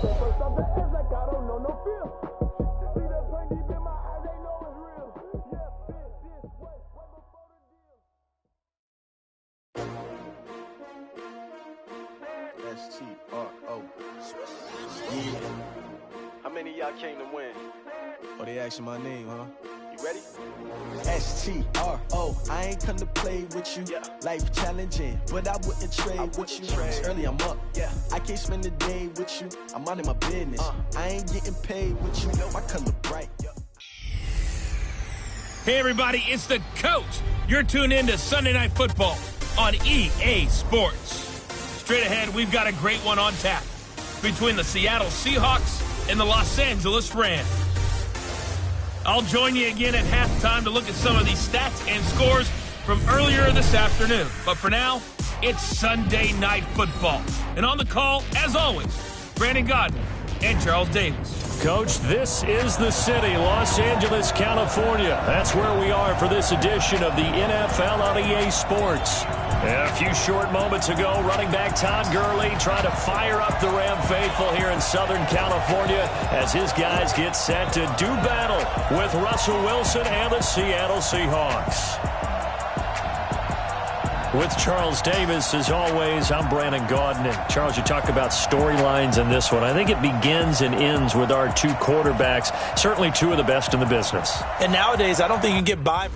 S-T-R-O. Yeah. How many of y'all came to win? Oh, they asking my name, huh? You ready? S-T-R-O. I ain't come to play with you. Yeah. Life challenging, but I wouldn't trade with you. It's early, I'm up. Yeah. I can't spend the day with you. I'm minding my business. I ain't getting paid with you. My color bright. Hey, everybody, it's the coach. You're tuned in to Sunday Night Football on EA Sports. Straight ahead, we've got a great one on tap between the Seattle Seahawks and the Los Angeles Rams. I'll join you again at halftime to look at some of these stats and scores from earlier this afternoon. But for now, it's Sunday Night Football. And on the call, as always, Brandon Godwin and Charles Davis. Coach, this is the city, Los Angeles, California. That's where we are for this edition of the NFL on EA Sports. And a few short moments ago, running back Todd Gurley trying to fire up the Ram faithful here in Southern California as his guys get set to do battle with Russell Wilson and the Seattle Seahawks. With Charles Davis, as always, I'm Brandon Gaudin. And Charles, you talk about storylines in this one. I think it begins and ends with our two quarterbacks, certainly two of the best in the business. And nowadays, I don't think you can get by.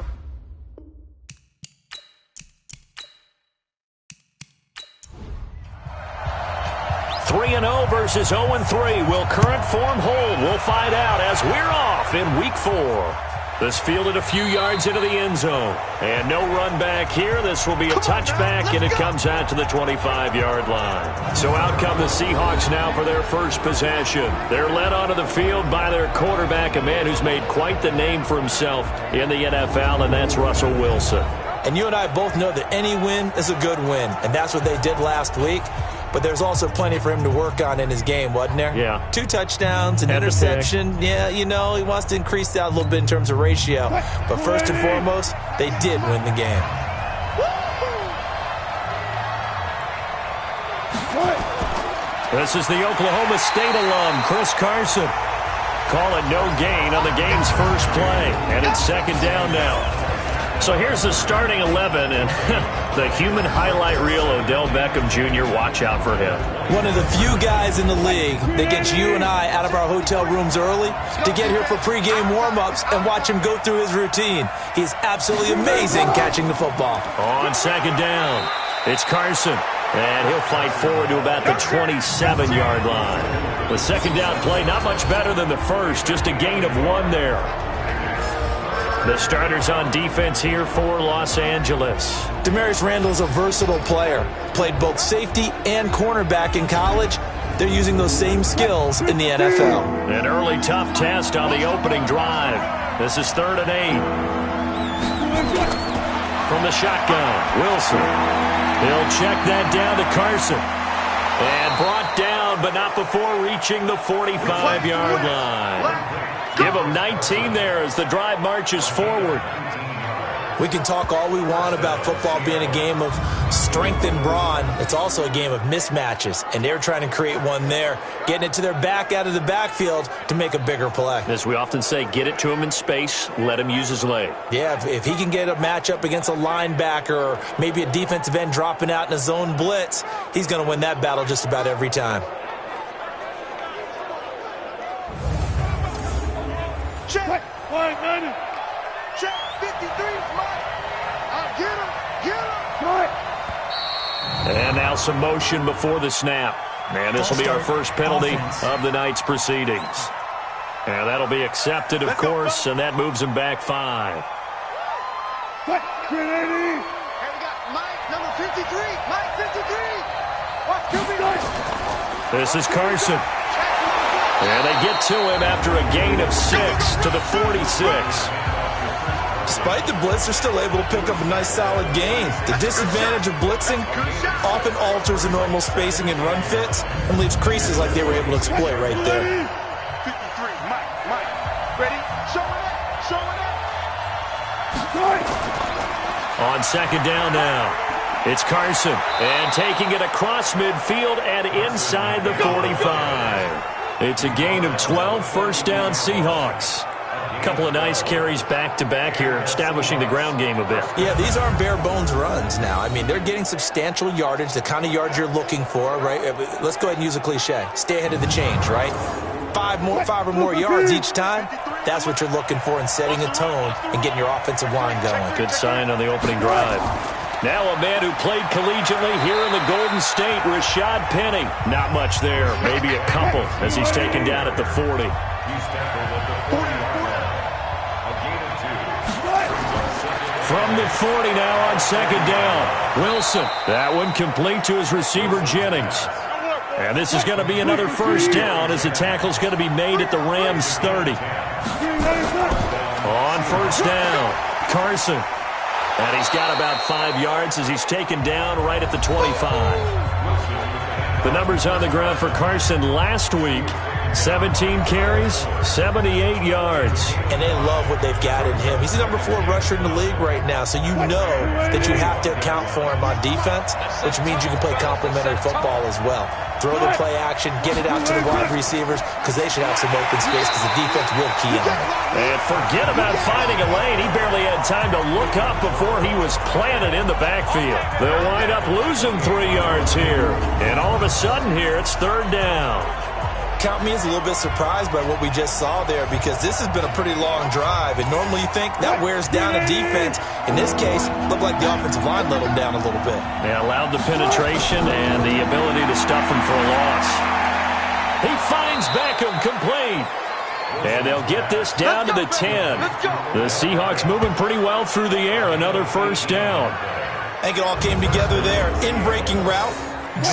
3-0 versus 0-3. Will current form hold? We'll find out as we're off in Week 4. This fielded a few yards into the end zone. And no run back here. This will be a touchback, and it comes out to the 25-yard line. So out come the Seahawks now for their first possession. They're led onto the field by their quarterback, a man who's made quite the name for himself in the NFL, and that's Russell Wilson. And you and I both know that any win is a good win, and that's what they did last week. But there's also plenty for him to work on in his game, wasn't there? Yeah. 2 touchdowns, an interception. Yeah, you know, he wants to increase that a little bit in terms of ratio. But first and foremost, they did win the game. This is the Oklahoma State alum, Chris Carson. Call it no gain on the game's first play. And it's second down now. So here's the starting 11, and the human highlight reel, Odell Beckham Jr., watch out for him. One of the few guys in the league that gets you and I out of our hotel rooms early to get here for pregame warm-ups and watch him go through his routine. He's absolutely amazing catching the football. On second down, it's Carson, and he'll fight forward to about the 27-yard line. The second down play, not much better than the first, just a gain of 1 there. The starters on defense here for Los Angeles. Demarius Randall's a versatile player. Played both safety and cornerback in college. They're using those same skills in the NFL. An early tough test on the opening drive. This is 3rd and 8. From the shotgun, Wilson. He'll check that down to Carson. And brought down, but not before reaching the 45-yard line. Give them 19 there as the drive marches forward. We can talk all we want about football being a game of strength and brawn. It's also a game of mismatches, and they're trying to create one there, getting it to their back out of the backfield to make a bigger play. As we often say, get it to him in space, let him use his leg. Yeah, if he can get a matchup against a linebacker or maybe a defensive end dropping out in a zone blitz, he's going to win that battle just about every time. Check. 1 minute. Check. 53 is mine. I'll get him. Get him. And now some motion before the snap. And this will be our first penalty of the night's proceedings. And that'll be accepted, of course, and that moves him back 5. What? 380. And we got Mike, number 53. Mike, 53. Watch, QB. This is Carson. And they get to him after a gain of 6 to the 46. Despite the blitz, they're still able to pick up a nice solid gain. The disadvantage of blitzing often alters the normal spacing and run fits and leaves creases like they were able to exploit right there. 53, Mike. Ready? Show it up. On second down now, it's Carson. And taking it across midfield and inside the 45. It's a gain of 12, first down Seahawks. A couple of nice carries back-to-back here, establishing the ground game a bit. Yeah, these aren't bare-bones runs now. I mean, they're getting substantial yardage, the kind of yards you're looking for, right? Let's go ahead and use a cliche. Stay ahead of the change, right? Five or more yards each time. That's what you're looking for in setting a tone and getting your offensive line going. Good sign on the opening drive. Now a man who played collegiately here in the Golden State, Rashad Penny. Not much there, maybe a couple as he's taken down at the 40. From the 40 now on second down. Wilson. That one complete to his receiver, Jennings. And this is going to be another first down as the tackle's going to be made at the Rams' 30. On first down, Carson. And he's got about 5 yards as he's taken down right at the 25. The numbers on the ground for Carson last week. 17 carries, 78 yards. And they love what they've got in him. He's the number 4 rusher in the league right now, so you know that you have to account for him on defense, which means you can play complementary football as well. Throw the play action, get it out to the wide receivers, because they should have some open space because the defense will key on him. And forget about finding a lane. He barely had time to look up before he was planted in the backfield. They'll wind up losing 3 yards here. And all of a sudden here, it's third down. Count me as a little bit surprised by what we just saw there because this has been a pretty long drive, and normally you think that wears down a defense. In this case, looked like the offensive line let them down a little bit. They allowed the penetration and the ability to stuff him for a loss. He finds Beckham complete. And they'll get this down to the 10. The Seahawks moving pretty well through the air. Another first down. I think it all came together there. In-breaking route,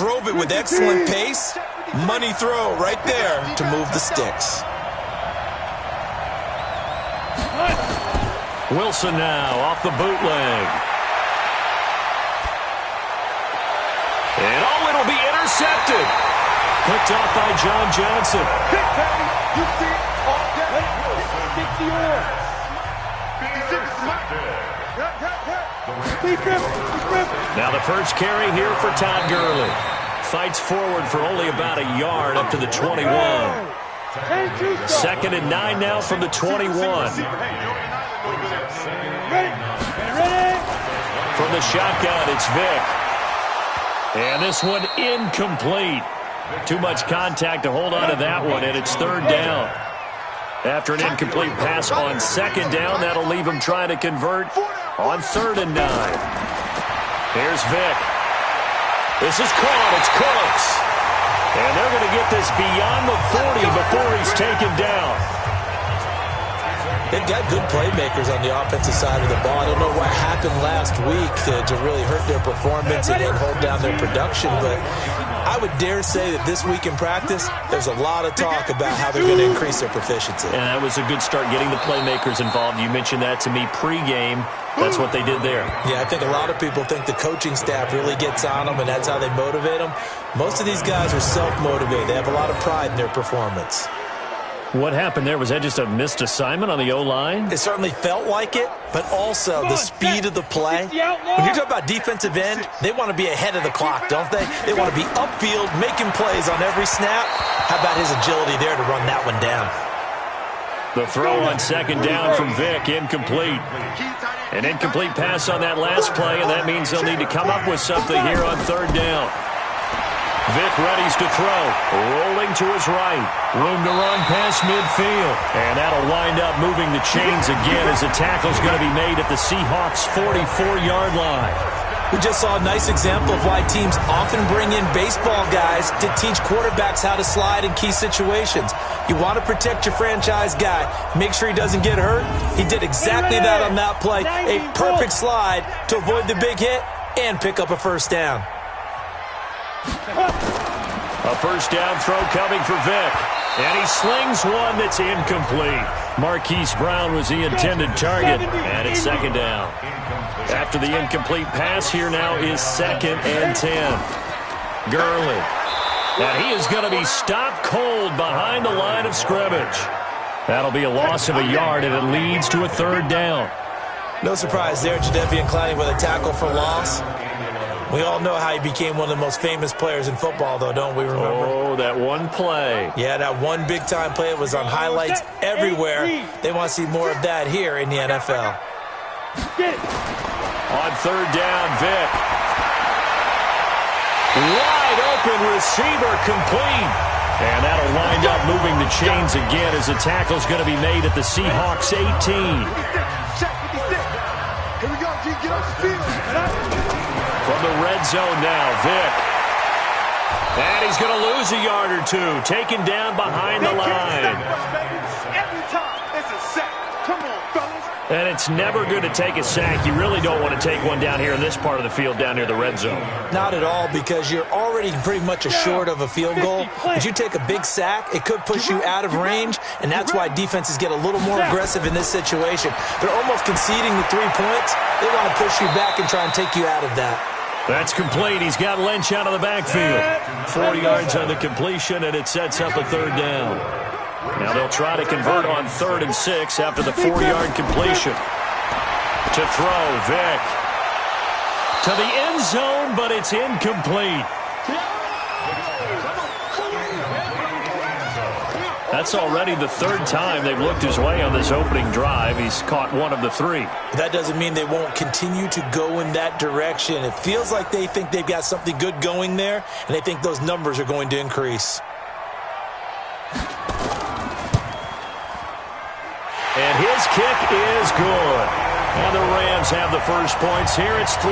drove it with excellent pace. Money throw right there to move the sticks. Wilson now off the bootleg. And oh, it'll be intercepted. Picked off by John Johnson. You see it all day. 50 yards. Now the first carry here for Todd Gurley. Fights forward for only about a yard up to the 21. 2nd and 9 now from the 21. From the shotgun, it's Vick. And this one incomplete. Too much contact to hold on to that one, and it's third down. After an incomplete pass on second down, that'll leave him trying to convert on 3rd and 9. Here's Vick. This is caught. It's close. And they're going to get this beyond the 40 before he's taken down. They've got good playmakers on the offensive side of the ball. I don't know what happened last week to really hurt their performance and hold down their production, but I would dare say that this week in practice, there's a lot of talk about how they're going to increase their proficiency. And that was a good start, getting the playmakers involved. You mentioned that to me pregame. That's what they did there. Yeah, I think a lot of people think the coaching staff really gets on them, and that's how they motivate them. Most of these guys are self-motivated. They have a lot of pride in their performance. What happened there? Was that just a missed assignment on the O-line? It certainly felt like it, but also the speed of the play. When you're talking about defensive end, they want to be ahead of the clock, don't they? They want to be upfield, making plays on every snap. How about his agility there to run that one down? The throw on second down from Vick, incomplete. An incomplete pass on that last play, and that means they'll need to come up with something here on third down. Vick readies to throw, rolling to his right. Room to run past midfield. And that'll wind up moving the chains again as the tackle's going to be made at the Seahawks' 44-yard line. We just saw a nice example of why teams often bring in baseball guys to teach quarterbacks how to slide in key situations. You want to protect your franchise guy. Make sure he doesn't get hurt. He did exactly that on that play. A perfect slide to avoid the big hit and pick up a first down. A first down throw coming for Vick. And he slings one that's incomplete. Marquise Brown was the intended target. And it's second down. After the incomplete pass, here now is 2nd and 10. Gurley. And he is going to be stopped cold behind the line of scrimmage. That'll be a loss of a yard, and it leads to a third down. No surprise there, Jadeveon Clowney with a tackle for loss. We all know how he became one of the most famous players in football, though, don't we remember? Oh, that one play. Yeah, that one big-time play was on highlights everywhere. They want to see more of that here in the NFL. On third down, Vick. Wide open receiver, complete. And that'll wind up moving the chains again as the tackle's going to be made at the Seahawks 18. Here we go, G. Get off the field. From the red zone now, Vick. And he's going to lose a yard or two, taken down behind the line. Every time, it's a sack. Come on, fellas. And it's never good to take a sack. You really don't want to take one down here in this part of the field, down near the red zone. Not at all, because you're already pretty much assured of a field goal. If you take a big sack, it could push you out of range, and that's why defenses get a little more aggressive in this situation. They're almost conceding the 3 points. They want to push you back and try and take you out of that. That's complete. He's got Lynch out of the backfield. 40 yards on the completion, and it sets up a third down. Now they'll try to convert on 3rd and 6 after the 4-yard completion. To throw, Vick. To the end zone, but it's incomplete. That's already the 3rd time they've looked his way on this opening drive. He's caught 1 of the 3. That doesn't mean they won't continue to go in that direction. It feels like they think they've got something good going there, and they think those numbers are going to increase. And his kick is good. And the Rams have the first points here. It's 3-0.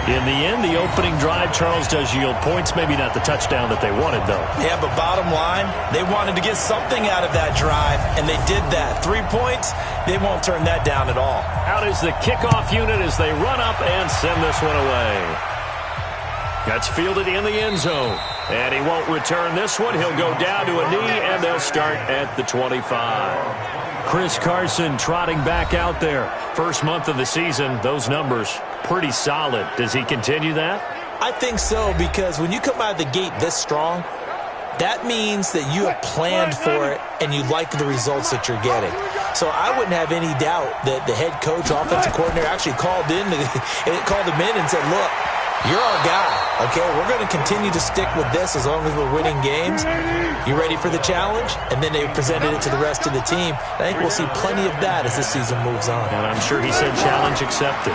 In the end, the opening drive, Charles, does yield points. Maybe not the touchdown that they wanted, though. Yeah, but bottom line, they wanted to get something out of that drive, and they did that. 3 points, they won't turn that down at all. Out is the kickoff unit as they run up and send this one away. That's fielded in the end zone. And he won't return this one. He'll go down to a knee, and they'll start at the 25. Chris Carson trotting back out there. First month of the season, those numbers pretty solid. Does he continue that? I think so, because when you come out of the gate this strong, that means that you have planned for it and you like the results that you're getting. So I wouldn't have any doubt that the head coach, offensive coordinator actually called him in and said, look, you're our guy, okay? We're going to continue to stick with this as long as we're winning games. You ready for the challenge? And then they presented it to the rest of the team. I think we'll see plenty of that as the season moves on. And I'm sure he said challenge accepted.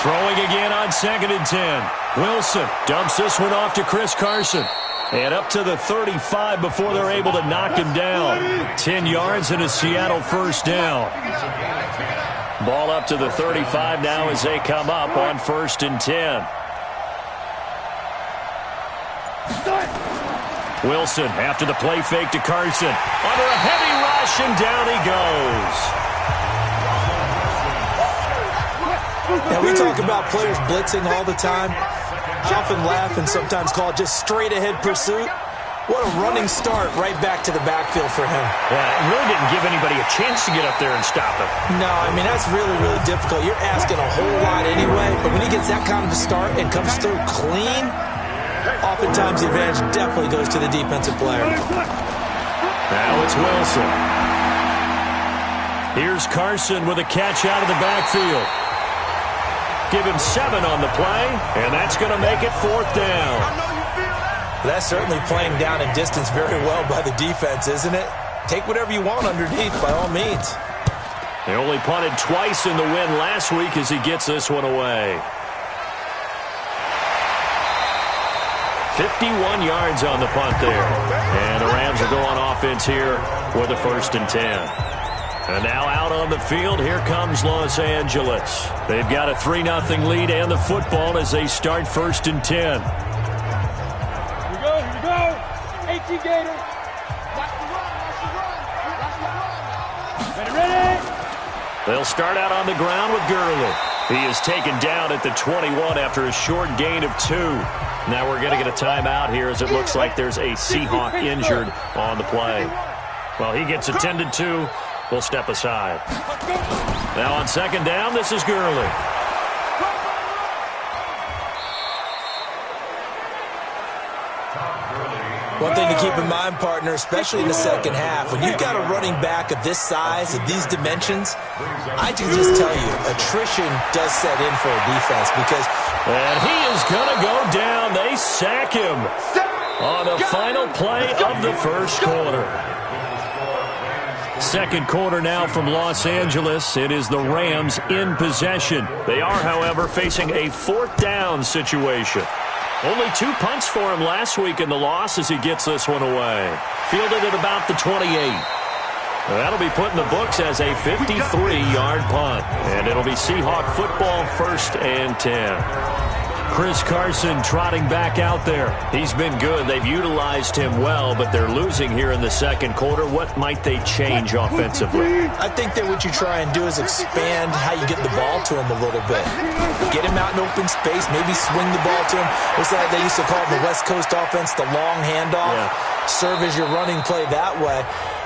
Throwing again on 2nd and 10. Wilson dumps this one off to Chris Carson. And up to the 35 before they're able to knock him down. 10 yards and a Seattle first down. Ball up to the 35 now as they come up on 1st and 10. Wilson after the play fake to Carson. Under a heavy rush, and down he goes. Now, we talk about players blitzing all the time. I often laugh and sometimes call it just straight-ahead pursuit. What a running start right back to the backfield for him. Yeah, it really didn't give anybody a chance to get up there and stop him. No, I mean, that's really, really difficult. You're asking a whole lot anyway, but when he gets that kind of a start and comes through clean, oftentimes the advantage definitely goes to the defensive player. Now it's Wilson. Here's Carson with a catch out of the backfield. Give him 7 on the play, and that's going to make it 4th down. That's certainly playing down and distance very well by the defense, isn't it? Take whatever you want underneath, by all means. They only punted twice in the win last week as he gets this one away. 51 yards on the punt there. And the Rams will go on offense here with a 1st and 10. And now out on the field, here comes Los Angeles. They've got a 3-0 lead and the football as they start 1st and 10. Here we go. 18 Gator. Watch the run. Ready. They'll start out on the ground with Gurley. He is taken down at the 21 after a short gain of 2. Now we're going to get a timeout here as it looks like there's a Seahawk injured on the play. Well, he gets attended to. We'll step aside. Now on 2nd down, this is Gurley. One thing to keep in mind, partner, especially in the second half, when you've got a running back of this size, of these dimensions, I can just tell you, attrition does set in for a defense because And he is going to go down. They sack him on the final play of the first quarter. Second quarter now from Los Angeles. It is the Rams in possession. They are, however, facing a fourth down situation. Only 2 punts for him last week in the loss as he gets this one away. Fielded at about the 28. That'll be put in the books as a 53-yard punt. And it'll be Seahawk football, 1st and 10. Chris Carson trotting back out there. He's been good. They've utilized him well, but they're losing here in the second quarter. What might they change offensively? I think that what you try and do is expand how you get the ball to him a little bit. Get him out in open space, maybe swing the ball to him. What's that they used to call it in the West Coast offense, the long handoff? Yeah. Serve as your running play that way,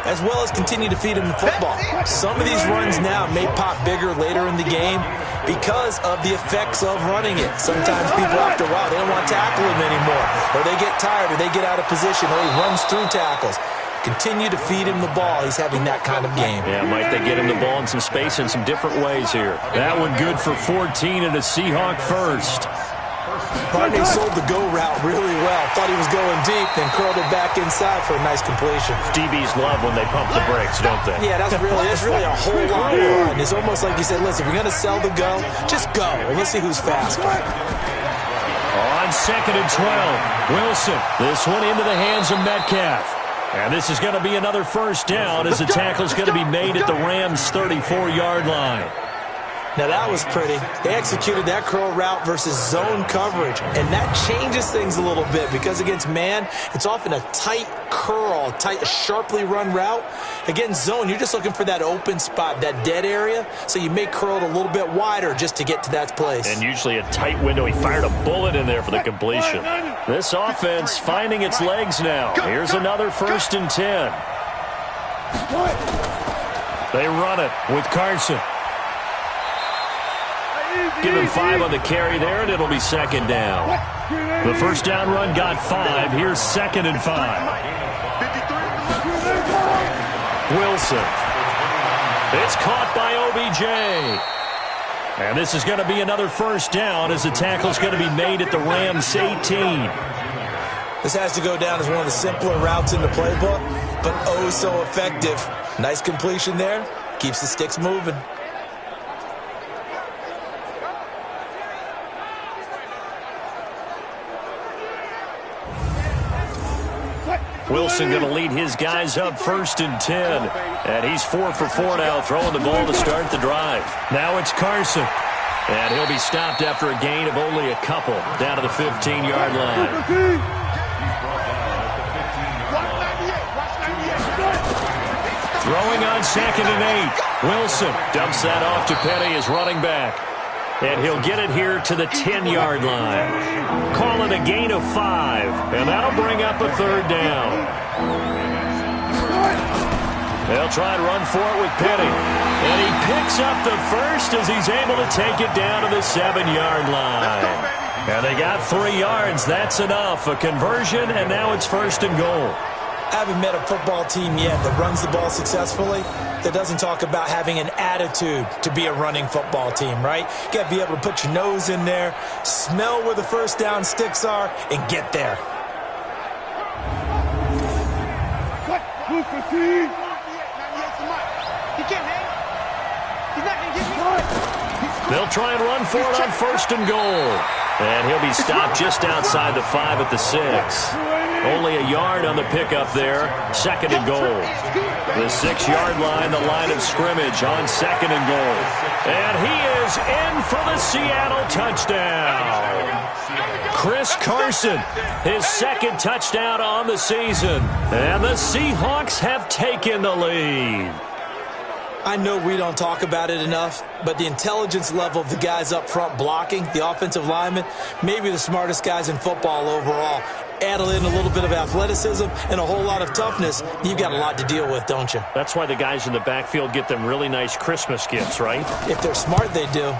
as well as continue to feed him the football. Some of these runs now may pop bigger later in the game because of the effects of running it. Sometimes people, after a while, they don't want to tackle him anymore, or they get tired, or they get out of position, or he runs through tackles. Continue to feed him the ball. He's having that kind of game. Yeah, might they get him the ball in some space in some different ways here. That one good for 14 and a Seahawk first. Barney sold the go route really well. Thought he was going deep, then curled it back inside for a nice completion. DBs love when they pump the brakes, don't they? Yeah, that's really a whole lot of fun. It's almost like you said, listen, if we're going to sell the go, just go. And let's see who's faster. On 2nd and 12, Wilson. This one into the hands of Metcalf. And this is going to be another first down as the tackle's going to be made at the Rams' 34-yard line. Now, that was pretty. They executed that curl route versus zone coverage, and that changes things a little bit because against man, it's often a tight curl, tight, sharply run route. Against zone, you're just looking for that open spot, that dead area, so you may curl it a little bit wider just to get to that place. And usually a tight window. He fired a bullet in there for the completion. This offense finding its legs now. Here's another 1st and 10. They run it with Carson. Give him 5 on the carry there, and it'll be 2nd down. The first down run got 5. Here's 2nd and 5. Wilson. It's caught by OBJ. And this is going to be another first down as the tackle's going to be made at the Rams' 18. This has to go down as one of the simpler routes in the playbook, but oh so effective. Nice completion there. Keeps the sticks moving. Wilson going to lead his guys up 1st and 10. And he's 4 for 4 now, throwing the ball to start the drive. Now it's Carson. And he'll be stopped after a gain of only a couple down to the 15-yard line. Throwing on 2nd and 8. Wilson dumps that off to Petty as running back. And he'll get it here to the 10-yard line. Call it a gain of 5. And that'll bring up a 3rd down. They'll try and run for it with Petty. And he picks up the first as he's able to take it down to the 7-yard line. And they got 3 yards. That's enough. A conversion, and now it's 1st and goal. I haven't met a football team yet that runs the ball successfully that doesn't talk about having an attitude to be a running football team, right? You got to be able to put your nose in there, smell where the first down sticks are, and get there. They'll try and run for it on 1st and goal. And he'll be stopped just outside the 5 at the 6. Only a yard on the pickup there. 2nd and goal. The 6-yard line, the line of scrimmage on 2nd and goal. And he is in for the Seattle touchdown. Chris Carson, his 2nd touchdown on the season. And the Seahawks have taken the lead. I know we don't talk about it enough, but the intelligence level of the guys up front blocking, the offensive linemen, maybe the smartest guys in football overall. Add in a little bit of athleticism and a whole lot of toughness, you've got a lot to deal with, don't you? That's why the guys in the backfield get them really nice Christmas gifts, right? If they're smart, they do.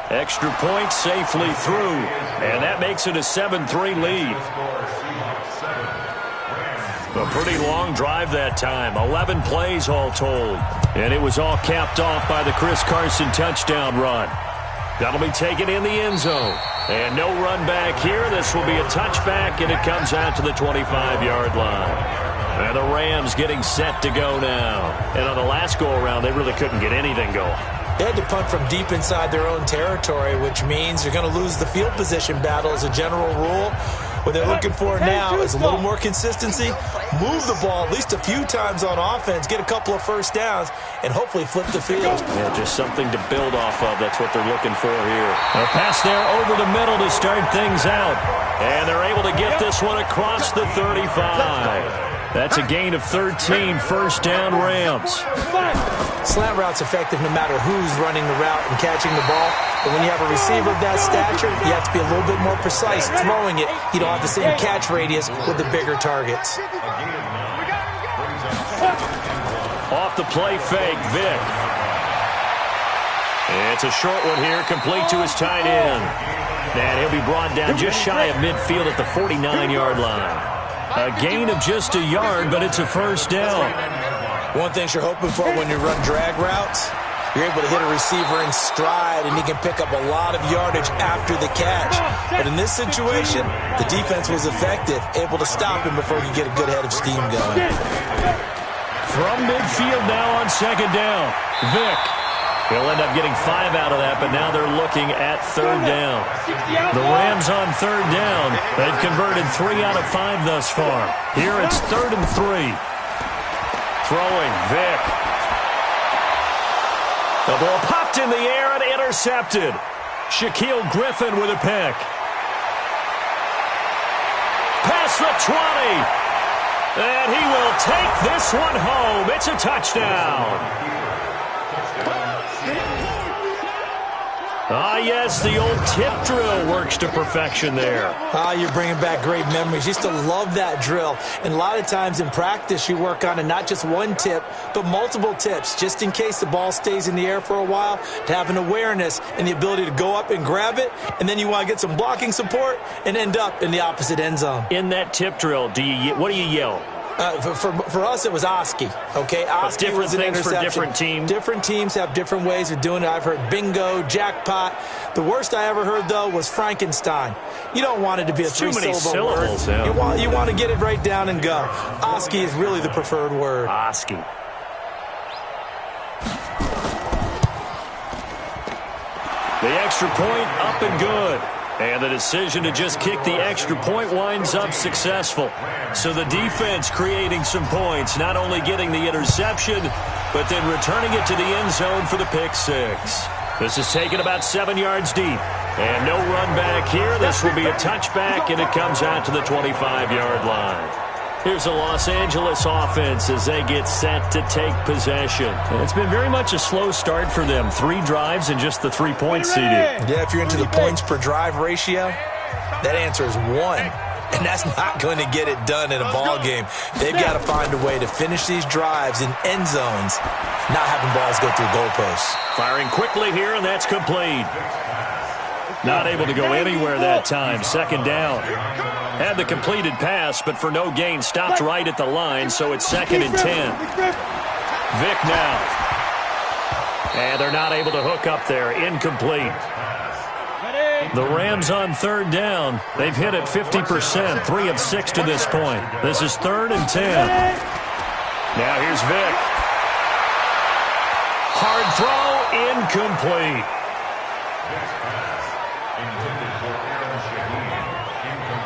Extra point safely through, and that makes it a 7-3 lead. A pretty long drive that time, 11 plays all told. And it was all capped off by the Chris Carson touchdown run. That'll be taken in the end zone. And no run back here. This will be a touchback, and it comes out to the 25-yard line. And the Rams getting set to go now. And on the last go-around, they really couldn't get anything going. They had to punt from deep inside their own territory, which means you're going to lose the field position battle as a general rule. What they're looking for now is a little more consistency, move the ball at least a few times on offense, get a couple of first downs, and hopefully flip the field. Yeah, just something to build off of. That's what they're looking for here. A pass there over the middle to start things out. And they're able to get this one across the 35. That's a gain of 13, first down Rams. Slant route's effective no matter who's running the route and catching the ball. But when you have a receiver of that stature, you have to be a little bit more precise throwing it. You don't have the same catch radius with the bigger targets. Off the play fake, Vic. It's a short one here, complete to his tight end. And he'll be brought down just shy of midfield at the 49-yard line. A gain of just a yard, but it's a first down. One thing you're hoping for when you run drag routes, you're able to hit a receiver in stride, and he can pick up a lot of yardage after the catch. But in this situation, the defense was effective, able to stop him before he could get a good head of steam going. From midfield now on second down, Vic. He'll end up getting 5 out of that, but now they're looking at third down. The Rams on third down. They've converted 3 out of 5 thus far. Here it's 3rd and 3. Throwing, Vic. The ball popped in the air and intercepted. Shaquille Griffin with a pick. Past the 20. And he will take this one home. It's a touchdown. Ah, yes, the old tip drill works to perfection there. Ah, you're bringing back great memories. Used to love that drill. And a lot of times in practice, you work on it, not just one tip, but multiple tips, just in case the ball stays in the air for a while, to have an awareness and the ability to go up and grab it, and then you want to get some blocking support and end up in the opposite end zone. In that tip drill, what do you yell? For us, it was Oski. Okay, Oski was an interception. For different teams. Different teams have different ways of doing it. I've heard bingo, jackpot. The worst I ever heard, though, was Frankenstein. You don't want it to be a three-syllable word. Yeah. You want to get it right down and go. Oski is really the preferred word. Oski. The extra point up and good. And the decision to just kick the extra point winds up successful. So the defense creating some points, not only getting the interception, but then returning it to the end zone for the pick six. This is taken about 7 yards deep. And no run back here. This will be a touchback, and it comes out to the 25-yard line. Here's the Los Angeles offense as they get set to take possession. It's been very much a slow start for them. 3 drives and just the 3 points CD. Yeah, if you're into the points per drive ratio, that answer is 1. And that's not going to get it done in a ball game. They've got to find a way to finish these drives in end zones, not having balls go through goalposts. Firing quickly here, and that's complete. Not able to go anywhere that time. Second down. Had the completed pass, but for no gain, stopped right at the line, so it's 2nd and 10. Vic now. And they're not able to hook up there. Incomplete. The Rams on third down. They've hit it 50%, 3 of 6 to this point. This is 3rd and 10. Now here's Vic. Hard throw, incomplete.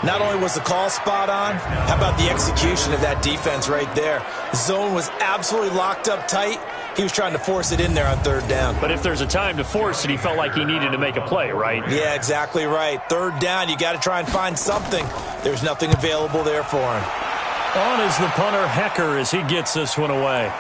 Not only was the call spot on, how about the execution of that defense right there? The zone was absolutely locked up tight. He was trying to force it in there on third down. But if there's a time to force it, he felt like he needed to make a play, right? Yeah, exactly right. Third down, you got to try and find something. There's nothing available there for him. On is the punter, Hecker, as he gets this one away.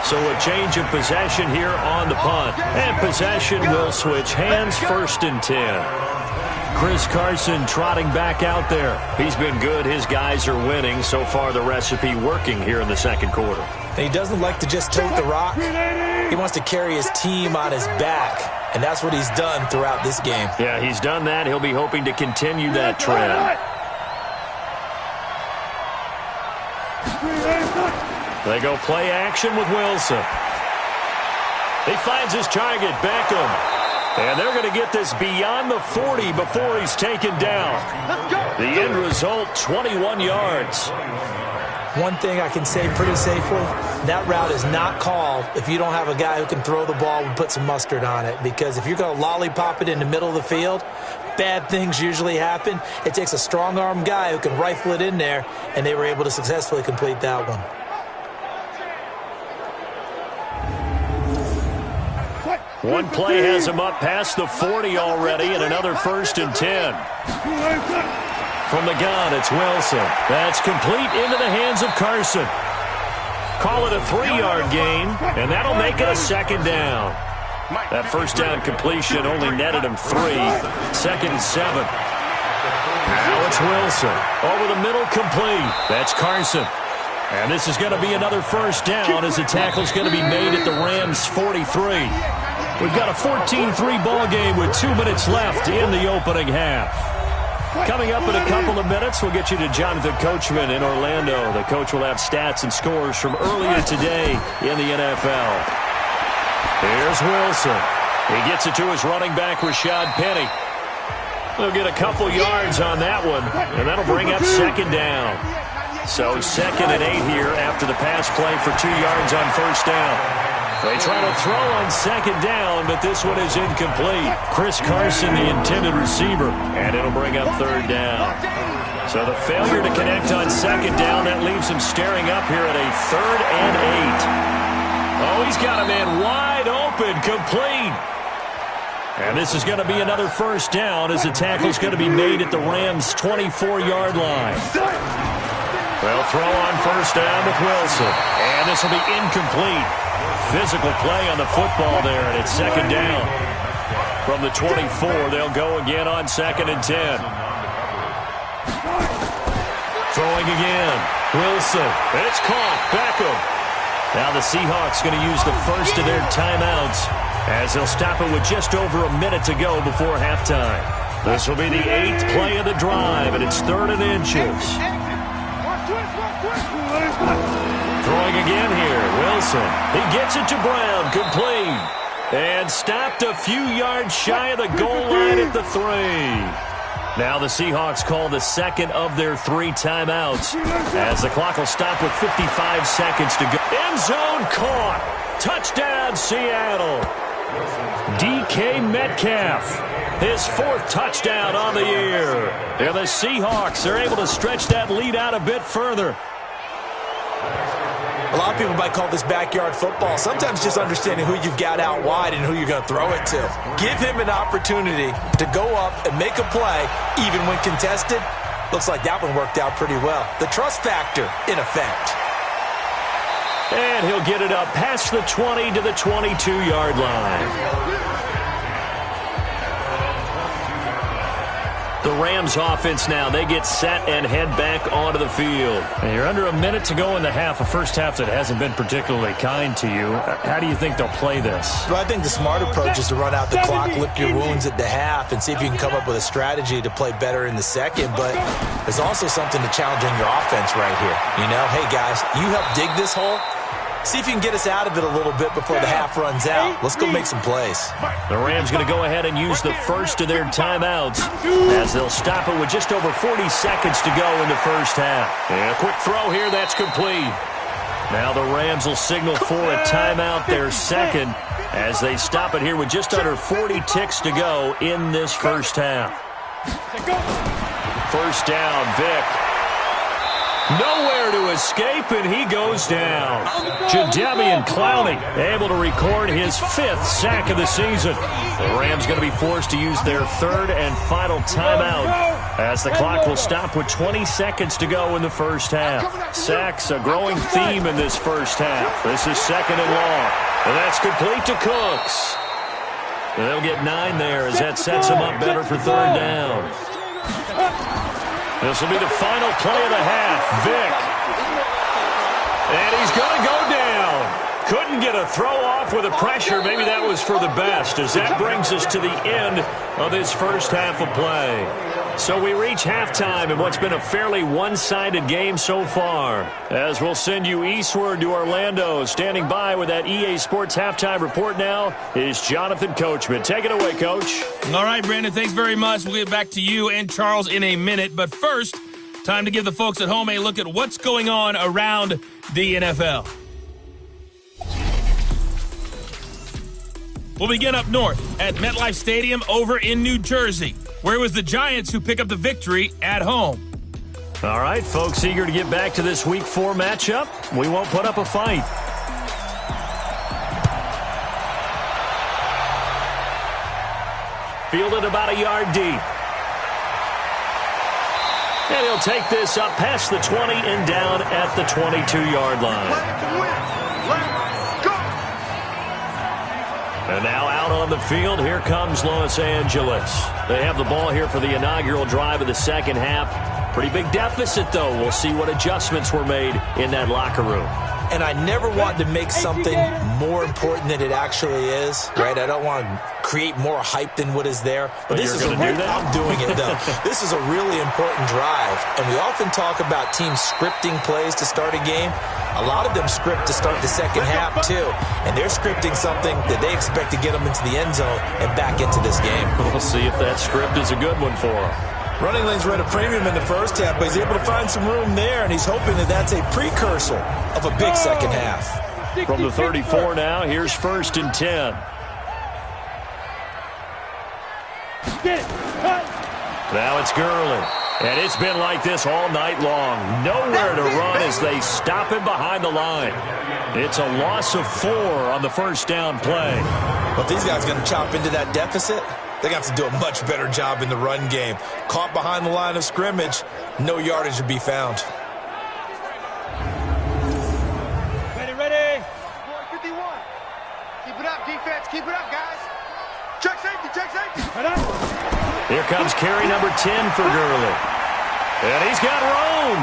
So a change of possession here on the punt. And possession will switch hands, 1st and 10. Chris Carson trotting back out there. He's been good. His guys are winning. So far, the recipe working here in the second quarter. And he doesn't like to just tote the rock. He wants to carry his team on his back. And that's what he's done throughout this game. Yeah, he's done that. He'll be hoping to continue that trend. They go play action with Wilson. He finds his target, Beckham. And they're going to get this beyond the 40 before he's taken down. The end result, 21 yards. One thing I can say pretty safely, that route is not called if you don't have a guy who can throw the ball and put some mustard on it. Because if you're going to lollipop it in the middle of the field, bad things usually happen. It takes a strong-arm guy who can rifle it in there, and they were able to successfully complete that one. One play has him up past the 40 already, and another 1st and 10. From the gun, it's Wilson. That's complete into the hands of Carson. Call it a 3-yard gain, and that'll make it a 2nd down. That 1st down completion only netted him 3. 2nd and 7. Now it's Wilson. Over the middle, complete. That's Carson. And this is going to be another 1st down as the tackle's going to be made at the Rams' 43. We've got a 14-3 ball game with 2 minutes left in the opening half. Coming up in a couple of minutes, we'll get you to Jonathan Coachman in Orlando. The coach will have stats and scores from earlier today in the NFL. Here's Wilson. He gets it to his running back, Rashad Penny. He'll get a couple yards on that one, and that'll bring up 2nd down. So 2nd and 8 here after the pass play for 2 yards on 1st down. They try to throw on 2nd down, but this one is incomplete. Chris Carson, the intended receiver, and it'll bring up 3rd down. So the failure to connect on 2nd down, that leaves him staring up here at a 3rd and 8. Oh, he's got a man wide open, complete. And this is going to be another 1st down as the tackle's going to be made at the Rams' 24-yard line. They'll throw on 1st down with Wilson, and this will be incomplete. Physical play on the football there, and it's 2nd down. From the 24, they'll go again on 2nd and 10. Throwing again. Wilson. It's caught. Beckham. Now the Seahawks going to use the 1st of their timeouts as they'll stop it with just over a minute to go before halftime. This will be the 8th play of the drive, and it's 3rd and inches. Throwing again here, Wilson. He gets it to Brown, complete. And stopped a few yards shy of the goal line at the 3. Now the Seahawks call the 2nd of their 3 timeouts as the clock will stop with 55 seconds to go. End zone caught. Touchdown, Seattle. DK Metcalf, his 4th touchdown on the year. And the Seahawks are able to stretch that lead out a bit further. A lot of people might call this backyard football. Sometimes just understanding who you've got out wide and who you're going to throw it to. Give him an opportunity to go up and make a play, even when contested. Looks like that one worked out pretty well. The trust factor in effect. And he'll get it up past the 20 to the 22-yard line. The Rams offense now, they get set and head back onto the field. And you're under a minute to go in the half, a first half that hasn't been particularly kind to you. How do you think they'll play this? Well, I think the smart approach is to run out the clock, lick your wounds at the half, and see if you can come up with a strategy to play better in the 2nd. But there's also something to challenging your offense right here. You know, hey, guys, you help dig this hole. See if you can get us out of it a little bit before the half runs out. Let's go make some plays. The Rams going to go ahead and use the 1st of their timeouts as they'll stop it with just over 40 seconds to go in the 1st half. And a quick throw here, that's complete. Now the Rams will signal for a timeout, their 2nd, as they stop it here with just under 40 ticks to go in this 1st half. 1st down, Vick. Nowhere to escape, and he goes down. Jadeveon Clowney able to record his 5th sack of the season. The Rams going to be forced to use their 3rd and final timeout as the clock will stop with 20 seconds to go in the 1st half. Sacks, a growing theme in this 1st half. This is 2nd and long, and that's complete to Cooks. And they'll get 9 there as that sets them up better for 3rd down. This will be the final play of the half. Vick. And he's going to go down. Couldn't get a throw off with the pressure. Maybe that was for the best as that brings us to the end of this 1st half of play. So we reach halftime in what's been a fairly one-sided game so far. As we'll send you eastward to Orlando. Standing by with that EA Sports halftime report now is Jonathan Coachman. Take it away, Coach. All right, Brandon, thanks very much. We'll get back to you and Charles in a minute. But first, time to give the folks at home a look at what's going on around the NFL. We'll begin up north at MetLife Stadium over in New Jersey, where it was the Giants who pick up the victory at home. All right, folks, eager to get back to this Week 4 matchup. We won't put up a fight. Fielded about a yard deep. And he'll take this up past the 20 and down at the 22-yard line. And now out on the field, here comes Los Angeles. They have the ball here for the inaugural drive of the second half. Pretty big deficit, though. We'll see what adjustments were made in that locker room. And I never want to make something more important than it actually is, right? I don't want to create more hype than what is there. But this is I'm doing it, though. This is a really important drive. And we often talk about teams scripting plays to start a game. A lot of them script to start the second half, too. And they're scripting something that they expect to get them into the end zone and back into this game. We'll see if that script is a good one for them. Running lanes were at a premium in the first half, but he's able to find some room there, and he's hoping that that's a precursor of a big second half. From the 34 now, here's 1st and 10. Now it's Gurley. And it's been like this all night long. Nowhere to run as they stop him behind the line. It's a loss of 4 on the first down play. But these guys are going to chop into that deficit. They got to do a much better job in the run game. Caught behind the line of scrimmage, no yardage to be found. Ready. 51. Keep it up, defense. Keep it up, guys. Check safety. Here comes carry number 10 for Gurley. And he's got room.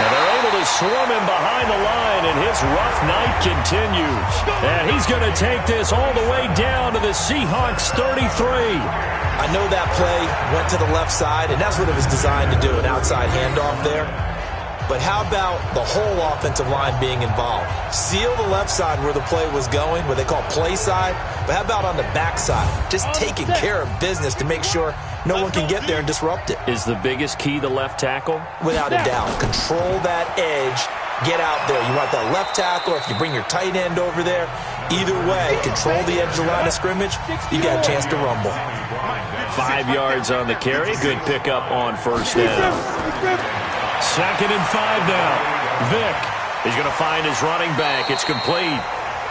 And they're able to swarm him behind the line, and his rough night continues. And he's going to take this all the way down to the Seahawks 33. I know that play went to the left side, and that's what it was designed to do, an outside handoff there. But how about the whole offensive line being involved? Seal the left side where the play was going, what they call play side. But how about on the back side? Just taking care of business to make sure no one can get there and disrupt it. Is the biggest key the left tackle? Without a doubt. Control that edge. Get out there. You want that left tackle, or if you bring your tight end over there, either way, control the edge of the line of scrimmage, you got a chance to rumble. 5 yards on the carry. Good pickup on first down. 2nd and 5 now. Vick is going to find his running back. It's complete.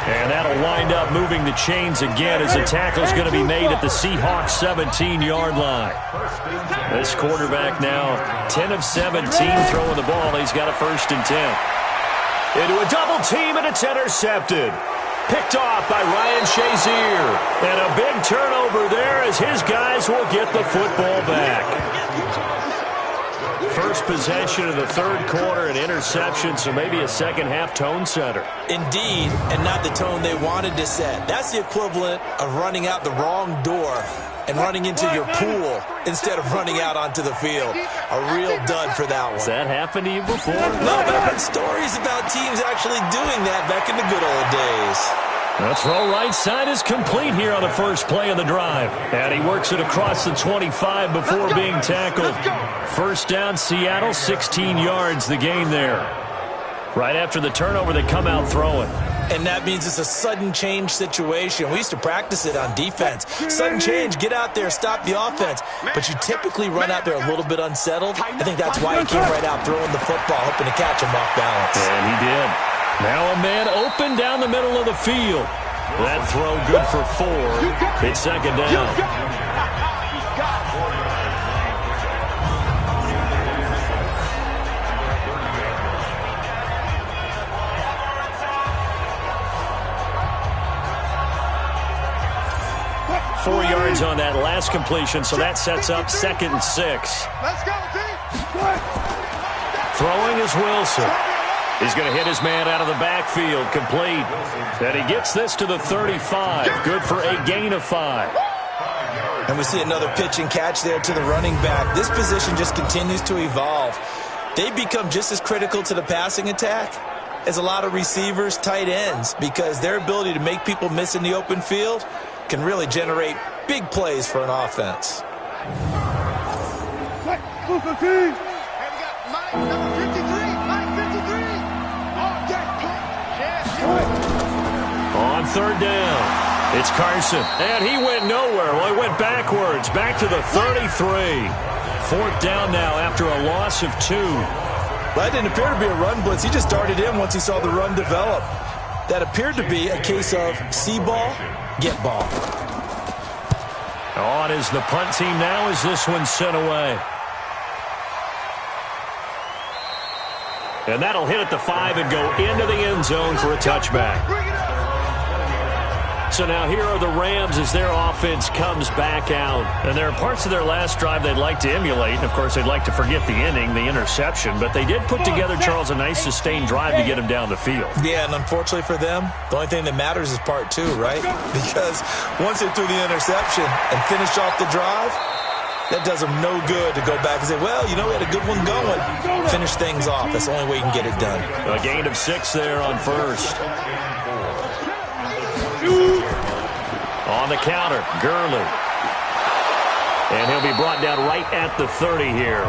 And that'll wind up moving the chains again as the tackle's going to be made at the Seahawks 17-yard line. This quarterback now 10 of 17 throwing the ball. He's got a 1st and 10. Into a double team, and it's intercepted. Picked off by Ryan Shazier. And a big turnover there as his guys will get the football back. First possession of the third quarter, an interception, so maybe a second-half tone setter. Indeed, and not the tone they wanted to set. That's the equivalent of running out the wrong door and running into your pool instead of running out onto the field. A real dud for that one. Has that happened to you before? No, but I've heard stories about teams actually doing that back in the good old days. The throw right side is complete here on the first play of the drive. And he works it across the 25 before being tackled. First down, Seattle, 16 yards the gain there. Right after the turnover, they come out throwing. And that means it's a sudden change situation. We used to practice it on defense. Sudden change, get out there, stop the offense. But you typically run out there a little bit unsettled. I think that's why he came right out throwing the football, hoping to catch him off balance. And he did. Now a man open down the middle of the field. That throw good for 4. It's 2nd down. Four yards on that last completion, so that sets up 2nd and 6. Let's go, team. Throwing is Wilson. He's going to hit his man out of the backfield, complete. And he gets this to the 35, good for a gain of 5. And we see another pitch and catch there to the running back. This position just continues to evolve. They become just as critical to the passing attack as a lot of receivers, tight ends, because their ability to make people miss in the open field can really generate big plays for an offense. On third down, it's Carson, and he went nowhere. Well, he went backwards, back to the 33. Fourth down now after a loss of 2. Well, that didn't appear to be a run blitz. He just darted in once he saw the run develop. That appeared to be a case of see ball, get ball. On is the punt team now as this one's sent away. And that'll hit at the 5 and go into the end zone for a touchback. So now here are the Rams as their offense comes back out. And there are parts of their last drive they'd like to emulate. And, of course, they'd like to forget the inning, the interception. But they did put together, Charles, a nice sustained drive to get him down the field. Yeah, and unfortunately for them, the only thing that matters is part 2, right? Because once they threw the interception and finished off the drive, that does them no good to go back and say, well, you know, we had a good one going. Finish things off. That's the only way you can get it done. A gain of 6 there on first. On the counter, Gurley. And he'll be brought down right at the 30 here.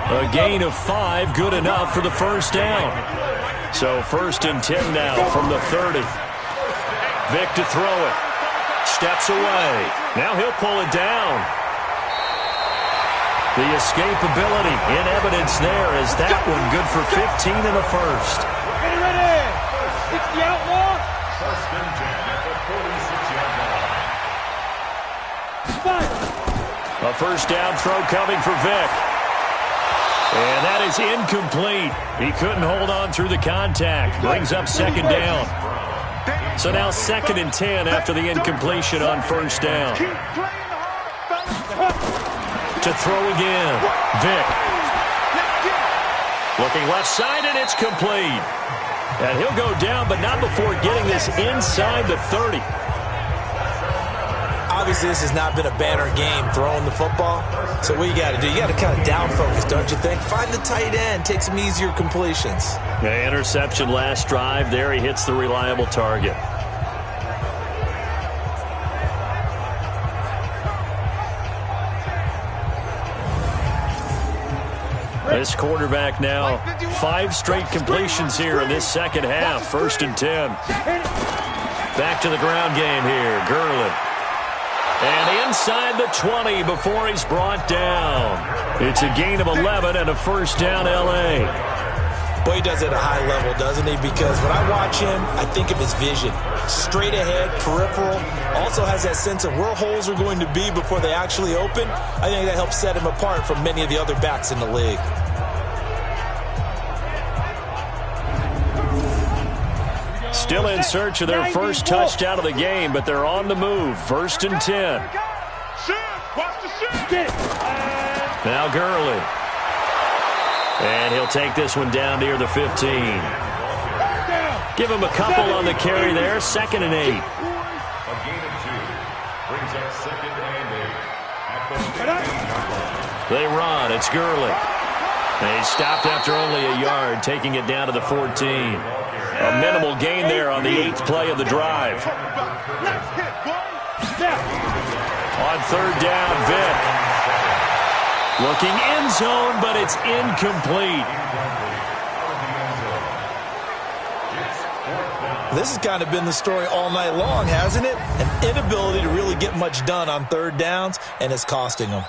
A gain of 5, good enough for the first down. So 1st and 10 now from the 30. Vick to throw it. Steps away. Now he'll pull it down. The escapability in evidence there as that one good for 15 in the first. Get ready. 60 out more. First and 10 at the 46-yard line. A first down throw coming for Vick. And that is incomplete. He couldn't hold on through the contact. Brings up 2nd down. So now 2nd and 10 after the incompletion on first down. To throw again. Vick. Looking left side, and it's complete. And he'll go down, but not before getting this inside the 30. Obviously, this has not been a banner game throwing the football. So what you got to do, you got to kind of down focus, don't you think? Find the tight end, take some easier completions. Yeah, interception last drive. There he hits the reliable target. This quarterback now, 5 straight completions here in this second half. 1st and 10. Back to the ground game here. Gurley. And inside the 20 before he's brought down. It's a gain of 11 and a first down L.A. Boy, he does it at a high level, doesn't he? Because when I watch him, I think of his vision. Straight ahead, peripheral. Also has that sense of where holes are going to be before they actually open. I think that helps set him apart from many of the other backs in the league. Still in search of their first touchdown of the game, but they're on the move. 1st and 10. Now Gurley. And he'll take this one down near the 15. Give him a couple on the carry there. 2nd and 8. A gain of 2. Brings up 2nd and 8. At the 15-yard line. They run. It's Gurley. They stopped after only a yard, taking it down to the 14. A minimal gain there on the 8th play of the drive. On 3rd down, Vick. Looking end zone, but it's incomplete. This has kind of been the story all night long, hasn't it? An inability to really get much done on 3rd downs, and it's costing them.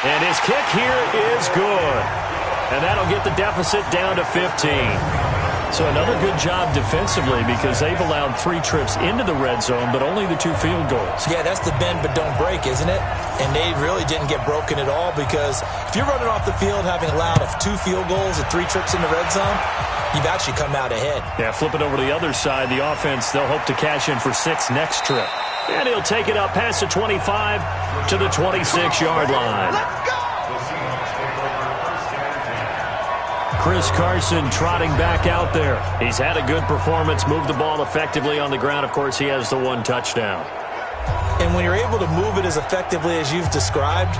And his kick here is good. And that'll get the deficit down to 15. So another good job defensively because they've allowed 3 trips into the red zone, but only the 2 field goals. Yeah, that's the bend but don't break, isn't it? And they really didn't get broken at all because if you're running off the field having allowed 2 field goals and 3 trips in the red zone, you've actually come out ahead. Yeah, flip it over to the other side. The offense, they'll hope to cash in for 6 next trip. And he'll take it up past the 25 to the 26-yard line. Chris Carson trotting back out there. He's had a good performance, moved the ball effectively on the ground. Of course, he has the one touchdown. And when you're able to move it as effectively as you've described,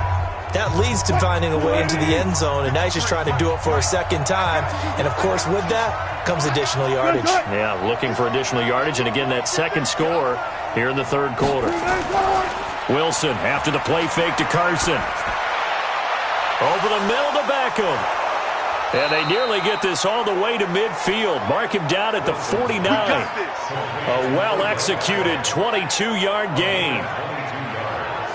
that leads to finding a way into the end zone, and now he's just trying to do it for a second time. And, of course, with that comes additional yardage. Yeah, looking for additional yardage, and again, that second score here in the third quarter. Wilson after the play fake to Carson. Over the middle to Beckham. And they nearly get this all the way to midfield. Mark him down at the 49. A well-executed 22-yard gain.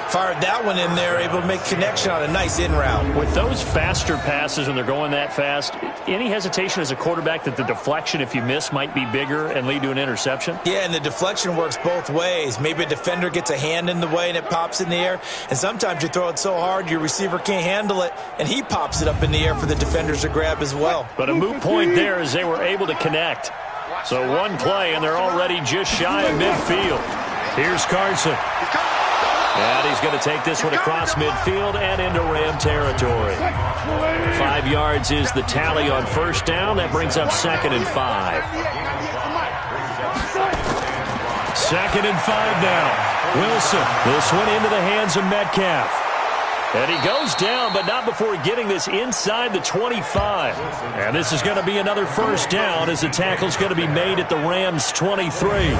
Fired that one in there, able to make connection on a nice in route. With those faster passes when they're going that fast, any hesitation as a quarterback that the deflection, if you miss, might be bigger and lead to an interception? Yeah, and the deflection works both ways. Maybe a defender gets a hand in the way and it pops in the air, and sometimes you throw it so hard your receiver can't handle it, and he pops it up in the air for the defenders to grab as well. But a moot point there as they were able to connect. So one play, and they're already just shy of midfield. Here's Carson. And he's going to take this one across midfield and into Ram territory. 5 yards is the tally on first down. That brings up 2nd and 5. 2nd and 5 now. Wilson. This one into the hands of Metcalf. And he goes down, but not before getting this inside the 25. And this is going to be another first down as the tackle's going to be made at the Rams' 23.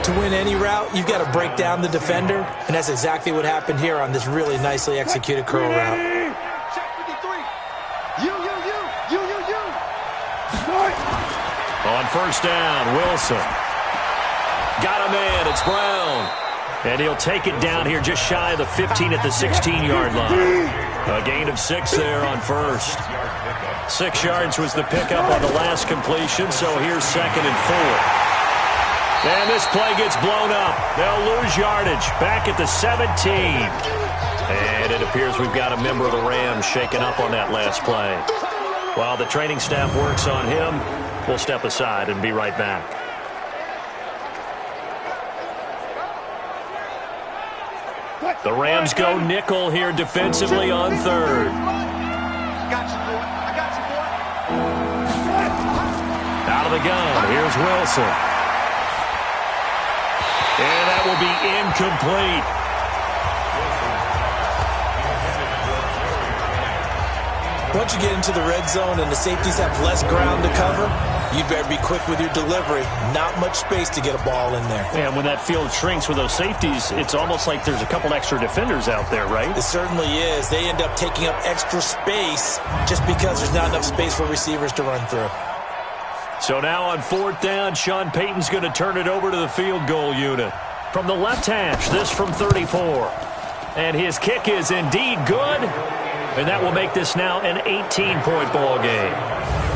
To win any route, you've got to break down the defender, and that's exactly what happened here on this really nicely executed curl route. On first down, Wilson. Got a man, it's Brown. And he'll take it down here just shy of the 15 at the 16-yard line. A gain of 6 there on first. 6 yards was the pickup on the last completion, so here's 2nd and 4. And this play gets blown up. They'll lose yardage back at the 17. And it appears we've got a member of the Rams shaken up on that last play. While the training staff works on him, we'll step aside and be right back. The Rams go nickel here defensively on third. Out of the gun, here's Wilson. And that will be incomplete. Once you get into the red zone and the safeties have less ground to cover, you better be quick with your delivery. Not much space to get a ball in there. And when that field shrinks with those safeties, it's almost like there's a couple extra defenders out there, right? It certainly is. They end up taking up extra space just because there's not enough space for receivers to run through. So now on 4th down, Sean Payton's going to turn it over to the field goal unit. From the left hash, this from 34. And his kick is indeed good. And that will make this now an 18-point ball game.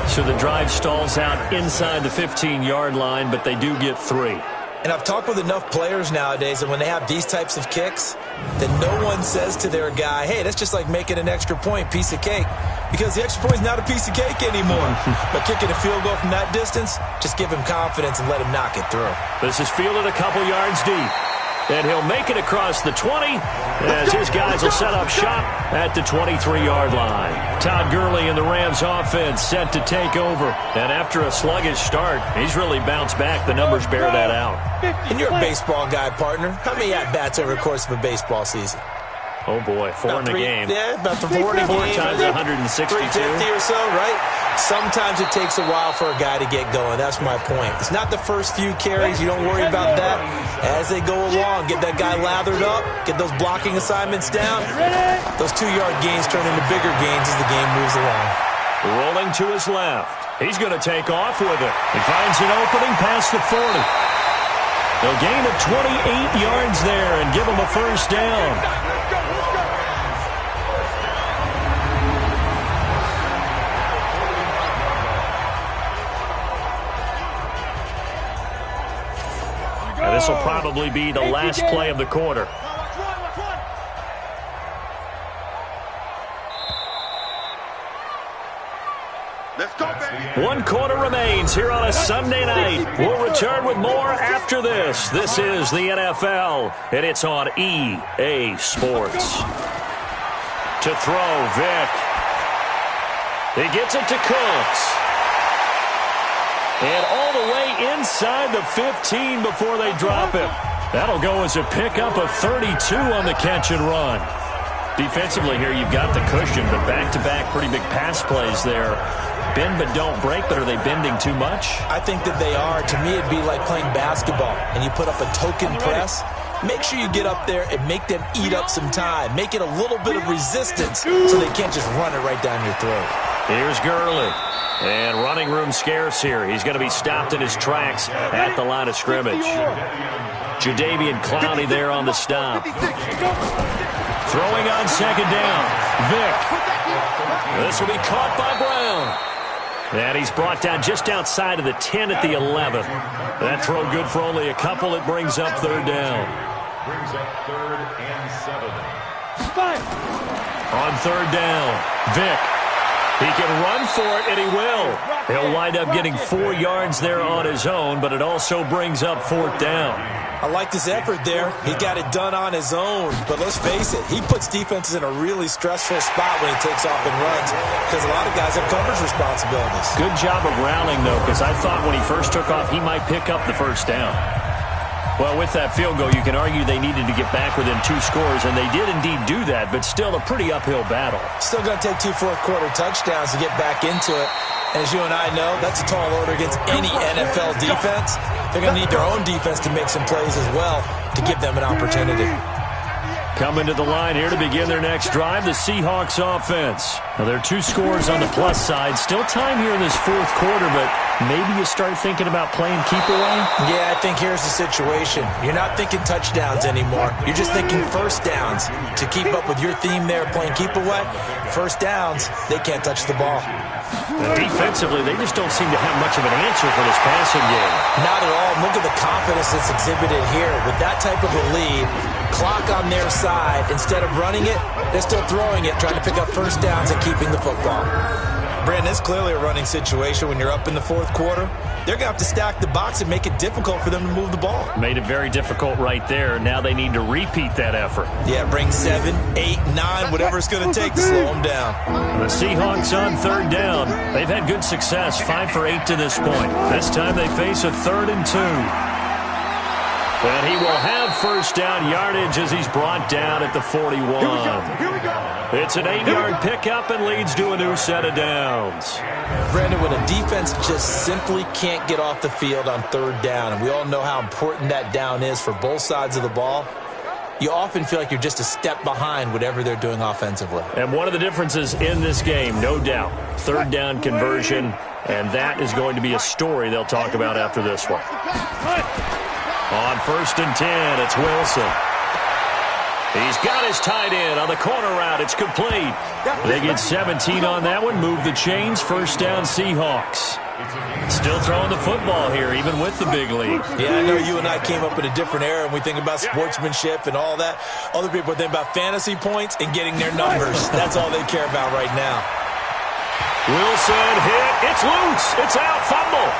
So the drive stalls out inside the 15-yard line, but they do get 3. And I've talked with enough players nowadays that when they have these types of kicks, that no one says to their guy, hey, that's just like making an extra point, piece of cake. Because the extra point is not a piece of cake anymore. But kicking a field goal from that distance, just give him confidence and let him knock it through. This is fielded a couple yards deep. And he'll make it across the 20 as his guys will set up shop at the 23-yard line. Todd Gurley and the Rams offense set to take over. And after a sluggish start, he's really bounced back. The numbers bear that out. And you're a baseball guy, partner. How many at-bats over the course of a baseball season? Oh, boy, 4 in a game. Yeah, about 4 in a game. 4 times 162. 350 or so, right? Sometimes it takes a while for a guy to get going. That's my point. It's not the first few carries. You don't worry about that. As they go along, get that guy lathered up, get those blocking assignments down. Those 2-yard gains turn into bigger gains as the game moves along. Rolling to his left. He's going to take off with it. He finds an opening past the 40. A gain of 28 yards there and give him a first down. And this will probably be the last play of the quarter. One quarter remains here on a Sunday night. We'll return with more after this. This is the NFL, and it's on EA Sports. To throw, Vick. He gets it to Cooks. And all the way inside the 15 before they drop it. That'll go as a pickup of 32 on the catch and run. Defensively here, you've got the cushion, but back-to-back pretty big pass plays there. Bend but don't break, but are they bending too much? I think that they are. To me, it'd be like playing basketball, and you put up a token press. Make sure you get up there and make them eat up some time. Make it a little bit of resistance so they can't just run it right down your throat. Here's Gurley. And running room scarce here. He's going to be stopped in his tracks at the line of scrimmage. Jadeveon Clowney there on the stop. Throwing on second down. Vick. This will be caught by Brown. And he's brought down just outside of the 10 at the 11. That throw good for only a couple. It brings up third down. Brings up 3rd and 7. On third down, Vick. He can run for it, and he will. He'll wind up getting 4 yards there on his own, but it also brings up 4th down. I like this effort there. He got it done on his own. But let's face it, he puts defenses in a really stressful spot when he takes off and runs because a lot of guys have coverage responsibilities. Good job of rallying, though, because I thought when he first took off, he might pick up the first down. Well, with that field goal, you can argue they needed to get back within 2 scores, and they did indeed do that, but still a pretty uphill battle. Still going to take 2 fourth-quarter touchdowns to get back into it. And as you and I know, that's a tall order against any NFL defense. They're going to need their own defense to make some plays as well to give them an opportunity. Coming to the line here to begin their next drive, the Seahawks offense. Now, there are 2 scores on the plus side. Still time here in this 4th quarter, but maybe you start thinking about playing keep away? Yeah, I think here's the situation. You're not thinking touchdowns anymore. You're just thinking first downs. To keep up with your theme there, playing keep away, first downs, they can't touch the ball. Defensively, they just don't seem to have much of an answer for this passing game. Not at all. Look at the confidence that's exhibited here. With that type of a lead, clock on their side, instead of running it, they're still throwing it, trying to pick up first downs and keeping the football. Brandon, it's clearly a running situation when you're up in the 4th quarter. They're going to have to stack the box and make it difficult for them to move the ball. Made it very difficult right there. Now they need to repeat that effort. Yeah, bring 7, 8, 9, whatever it's going to take to slow them down. The Seahawks on third down. They've had good success, 5 for 8 to this point. This time they face a 3rd and 2. And he will have first down yardage as he's brought down at the 41. It's an 8-yard pickup and leads to a new set of downs. Brandon, when a defense just simply can't get off the field on third down, and we all know how important that down is for both sides of the ball, you often feel like you're just a step behind whatever they're doing offensively. And one of the differences in this game, no doubt, third down conversion, and that is going to be a story they'll talk about after this one. On 1st and 10, it's Wilson. He's got his tight end on the corner route. It's complete. They get 17 on that one. Move the chains. First down, Seahawks. Still throwing the football here, even with the big lead. Yeah, I know you and I came up in a different era, and we think about sportsmanship and all that. Other people think about fantasy points and getting their numbers. That's all they care about right now. Wilson hit. It's loose. It's out. Fumble.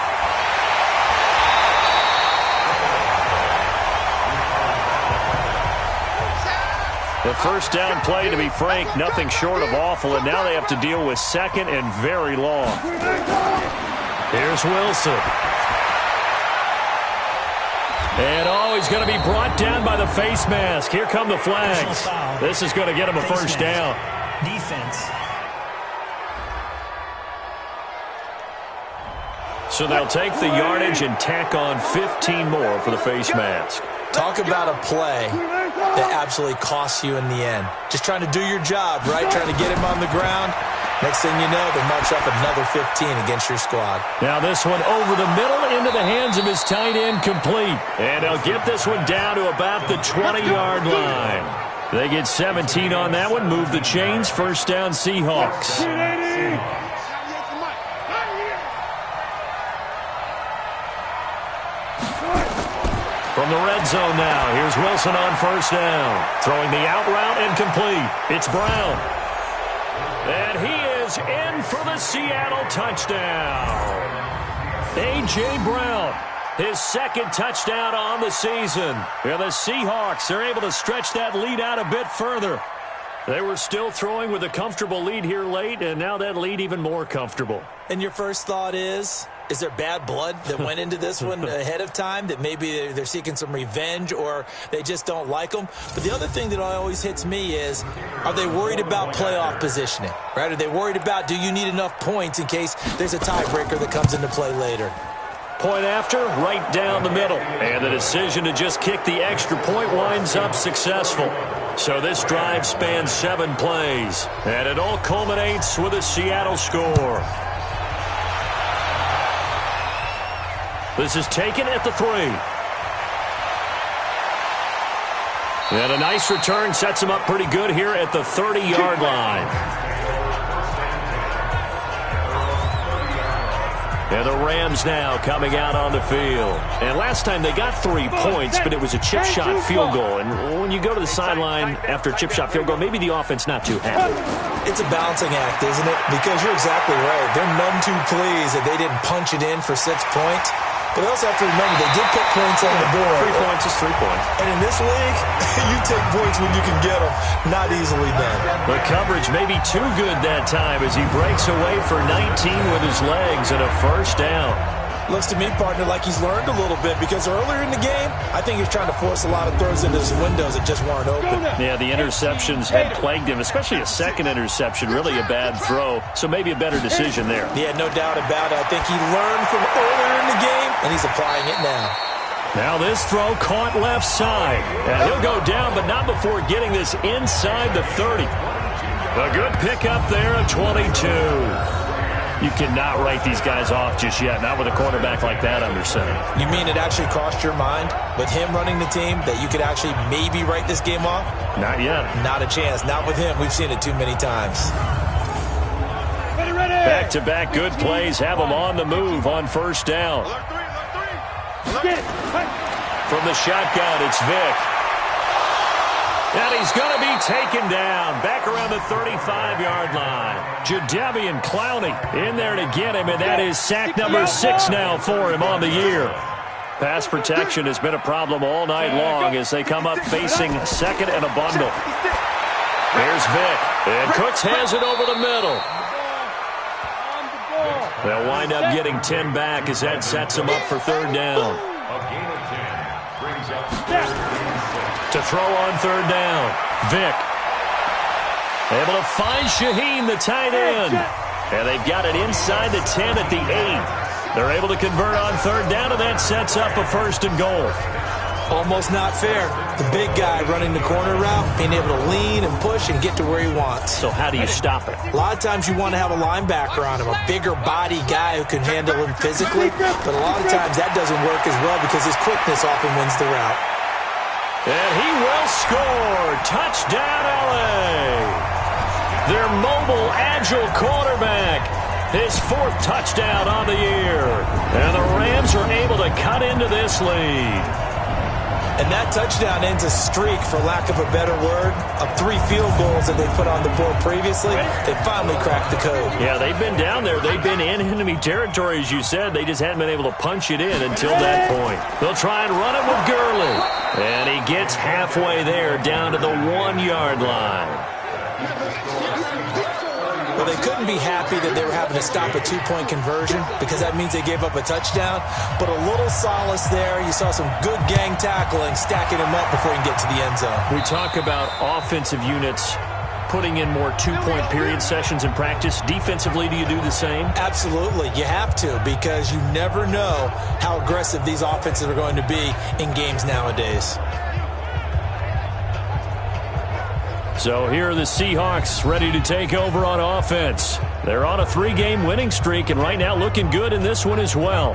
The first down play, to be frank, nothing short of awful, and now they have to deal with 2nd and very long. Here's Wilson. And he's going to be brought down by the face mask. Here come the flags. This is going to get him a first down. Defense. So they'll take the yardage and tack on 15 more for the face mask. Talk about a play that absolutely costs you in the end. Just trying to do your job, right? Trying to get him on the ground. Next thing you know, they march up another 15 against your squad. Now this one over the middle into the hands of his tight end, complete. And they'll get this one down to about the 20-yard line. They get 17 on that one. Move the chains. First down, Seahawks. From the red zone now, here's Wilson on first down. Throwing the out route and complete. It's Brown. And he is in for the Seattle touchdown. A.J. Brown, his second touchdown on the season. And the Seahawks are able to stretch that lead out a bit further. They were still throwing with a comfortable lead here late, and now that lead even more comfortable. And your first thought is there bad blood that went into this one ahead of time, that maybe they're seeking some revenge or they just don't like them? But the other thing that always hits me is, are they worried about playoff positioning? Right? Are they worried about, do you need enough points in case there's a tiebreaker that comes into play later? Point after, right down the middle. And the decision to just kick the extra point winds up successful. So this drive spans 7 plays. And it all culminates with a Seattle score. This is taken at the 3. And a nice return sets him up pretty good here at the 30-yard line. And the Rams now coming out on the field. And last time they got 3 points, but it was a chip shot field goal. And when you go to the sideline after a chip shot field goal, maybe the offense not too happy. It's a balancing act, isn't it? Because you're exactly right. They're none too pleased that they didn't punch it in for 6 points. But they also have to remember they did put points on the board. 3 points is 3 points. And in this league, you take points when you can get them. Not easily done. The coverage may be too good that time as he breaks away for 19 with his legs and a first down. Looks to me, partner, like he's learned a little bit, because earlier in the game, I think he's trying to force a lot of throws into his windows that just weren't open. Yeah, the interceptions had plagued him, especially a second interception, really a bad throw, so maybe a better decision there. Yeah, no doubt about it. I think he learned from earlier in the game, and he's applying it now. Now this throw caught left side, and he'll go down, but not before getting this inside the 30. A good pickup there of 22. You cannot write these guys off just yet, not with a quarterback like that under center. You mean it actually crossed your mind with him running the team that you could actually maybe write this game off? Not yet. Not a chance. Not with him. We've seen it too many times. Back-to-back good plays have him on the move on first down. From the shotgun, it's Vic. And he's going to be taken down back around the 35-yard line. Jadeveon Clowney in there to get him, and that is sack number 6 now for him on the year. Pass protection has been a problem all night long as they come up facing second and a bundle. Here's Vic, and Cooks has it over the middle. They'll wind up getting 10 back as that sets them up for third down. A gain of 10 brings up To throw on third down, Vic. Able to find Shaheen, the tight end. And they've got it inside the 10 at the 8. They're able to convert on third down, and that sets up a first and goal. Almost not fair. The big guy running the corner route, being able to lean and push and get to where he wants. So how do you stop it? A lot of times you want to have a linebacker on him, a bigger body guy who can handle him physically. But a lot of times that doesn't work as well because his quickness often wins the route. And he will score. Touchdown, L.A. Their mobile, agile quarterback. His 4th touchdown on the year. And the Rams are able to cut into this lead. And that touchdown ends a streak, for lack of a better word, of 3 field goals that they put on the board previously. They finally cracked the code. Yeah, they've been down there. They've been in enemy territory, as you said. They just hadn't been able to punch it in until that point. They'll try and run it with Gurley. And he gets halfway there, down to the 1-yard line. Well, they couldn't be happy that they were having to stop a 2-point conversion because that means they gave up a touchdown. But a little solace there. You saw some good gang tackling, stacking him up before he can get to the end zone. We talk about offensive units putting in more 2-point period sessions in practice. Defensively, do you do the same? Absolutely. You have to, because you never know how aggressive these offenses are going to be in games nowadays. So here are the Seahawks ready to take over on offense. They're on a 3-game winning streak, and right now looking good in this one as well.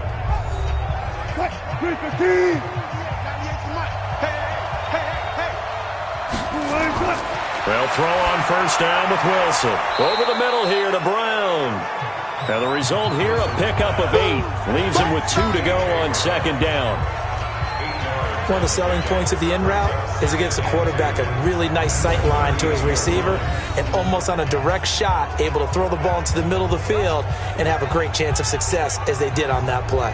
They'll throw on first down with Wilson. Over the middle here to Brown. And the result here, a pickup of 8. Leaves him with 2 to go on second down. One of the selling points of the in route is it gives the quarterback a really nice sight line to his receiver, and almost on a direct shot, able to throw the ball into the middle of the field and have a great chance of success as they did on that play.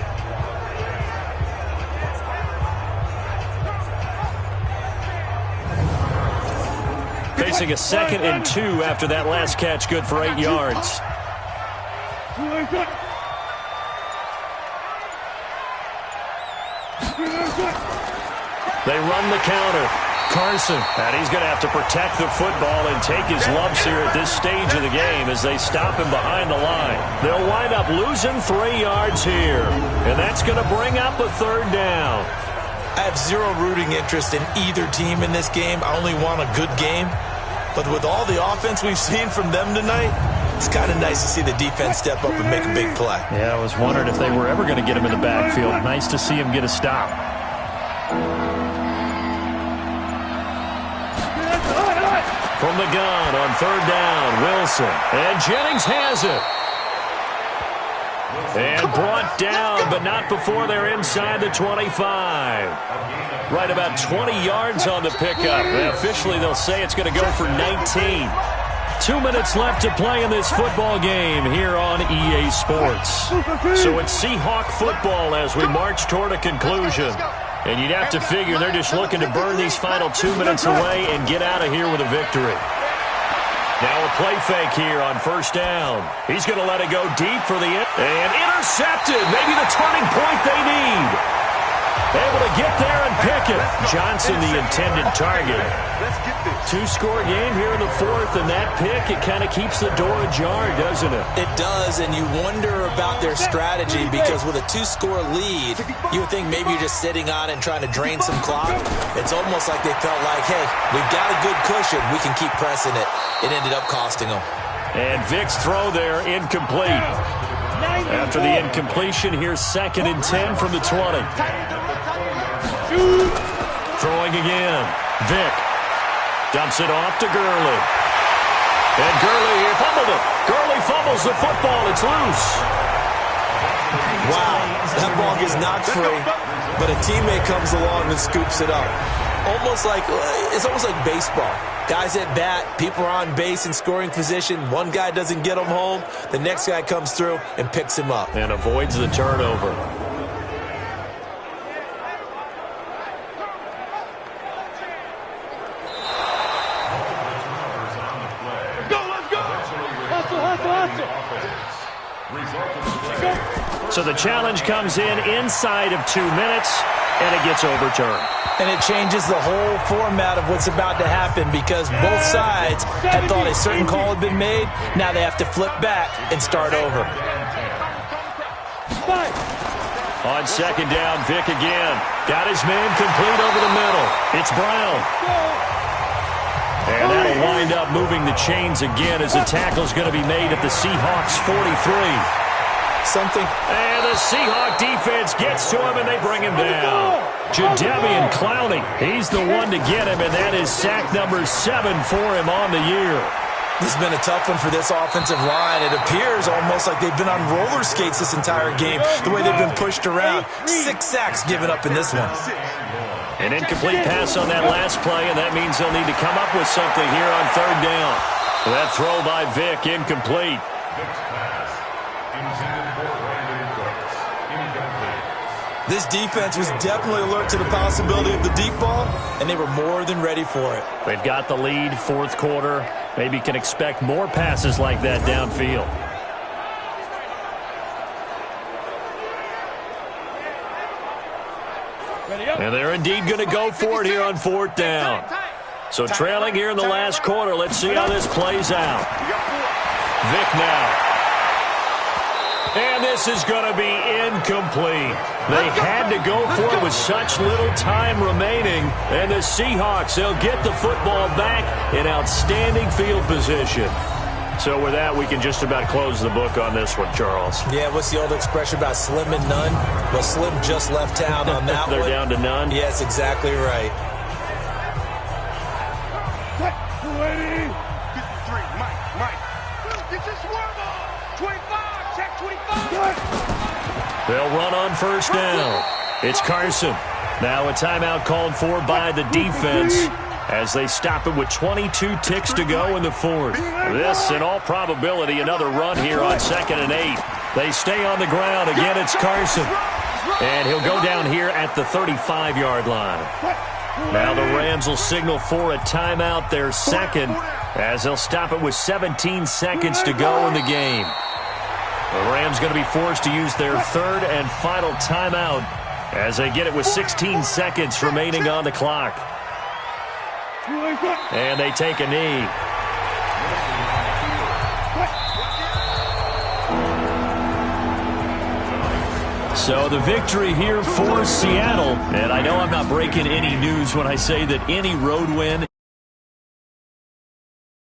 facing a 2nd and 2 after that last catch, good for 8 yards. They run the counter. Carson, and he's going to have to protect the football and take his lumps here at this stage of the game as they stop him behind the line. They'll wind up losing 3 yards here, and that's going to bring up a 3rd down. I have zero rooting interest in either team in this game. I only want a good game. But with all the offense we've seen from them tonight, it's kind of nice to see the defense step up and make a big play. Yeah, I was wondering if they were ever going to get him in the backfield. Nice to see him get a stop. From the gun on 3rd down, Wilson. And Jennings has it. And brought down, but not before they're inside the 25. Right about 20 yards on the pickup. And officially, they'll say it's going to go for 19. 2 minutes left to play in this football game here on EA Sports. So it's Seahawk football as we march toward a conclusion. And you'd have to figure they're just looking to burn these final 2 minutes away and get out of here with a victory. Now a play fake here on 1st down. He's going to let it go deep for the end. And intercepted. Maybe the turning point they need. Able to get there and pick it. Johnson, the intended target. 2-score game here in the 4th, and that pick, it kind of keeps the door ajar, doesn't it? It does, and you wonder about their strategy because with a 2-score lead, you would think maybe you're just sitting on and trying to drain some clock. It's almost like they felt like, hey, we've got a good cushion. We can keep pressing it. It ended up costing them. And Vic's throw there, incomplete. After the incompletion, here's 2nd and 10 from the 20. Throwing again. Vic dumps it off to Gurley. And Gurley fumbled it. Gurley fumbles the football. It's loose. Wow, that ball gets knocked free, but a teammate comes along and scoops it up. It's almost like baseball. Guys at bat, people are on base in scoring position. One guy doesn't get him home. The next guy comes through and picks him up. And avoids the turnover. So the challenge comes in inside of 2 minutes, and it gets overturned. And it changes the whole format of what's about to happen because both sides had thought a certain call had been made. Now they have to flip back and start over. On 2nd down, Vic again. Got his man complete over the middle. It's Brown. And that'll wind up moving the chains again as the tackle's going to be made at the Seahawks 43. And the Seahawk defense gets to him, and they bring him down. Jadeveon Clowney, he's the one to get him, and that is sack number 7 for him on the year. This has been a tough one for this offensive line. It appears almost like they've been on roller skates this entire game, the way they've been pushed around. 6 sacks given up in this one. An incomplete pass on that last play, and that means they'll need to come up with something here on 3rd down. That throw by Vic, incomplete. This defense was definitely alert to the possibility of the deep ball, and they were more than ready for it. They've got the lead, 4th quarter. Maybe can expect more passes like that downfield. And they're indeed going to go for it here on 4th down. So trailing here in the last quarter, let's see how this plays out. Vic now. And this is going to be incomplete. They had to go for it with such little time remaining. And the Seahawks, they'll get the football back in outstanding field position. So with that, we can just about close the book on this one, Charles. Yeah, what's the old expression about slim and none? Well, Slim just left town on that They're one. down to none? Yes, exactly right. 23, Mike. Get your swerve on. 25, check 25. They'll run on 1st down. It's Carson. Now a timeout called for by the defense as they stop it with 22 ticks to go in the 4th. This, in all probability, another run here on 2nd and 8. They stay on the ground. Again, it's Carson. And he'll go down here at the 35-yard line. Now the Rams will signal for a timeout, their second, as they'll stop it with 17 seconds to go in the game. The Rams going to be forced to use their third and final timeout as they get it with 16 seconds remaining on the clock. And they take a knee. So the victory here for Seattle. And I know I'm not breaking any news when I say that any road win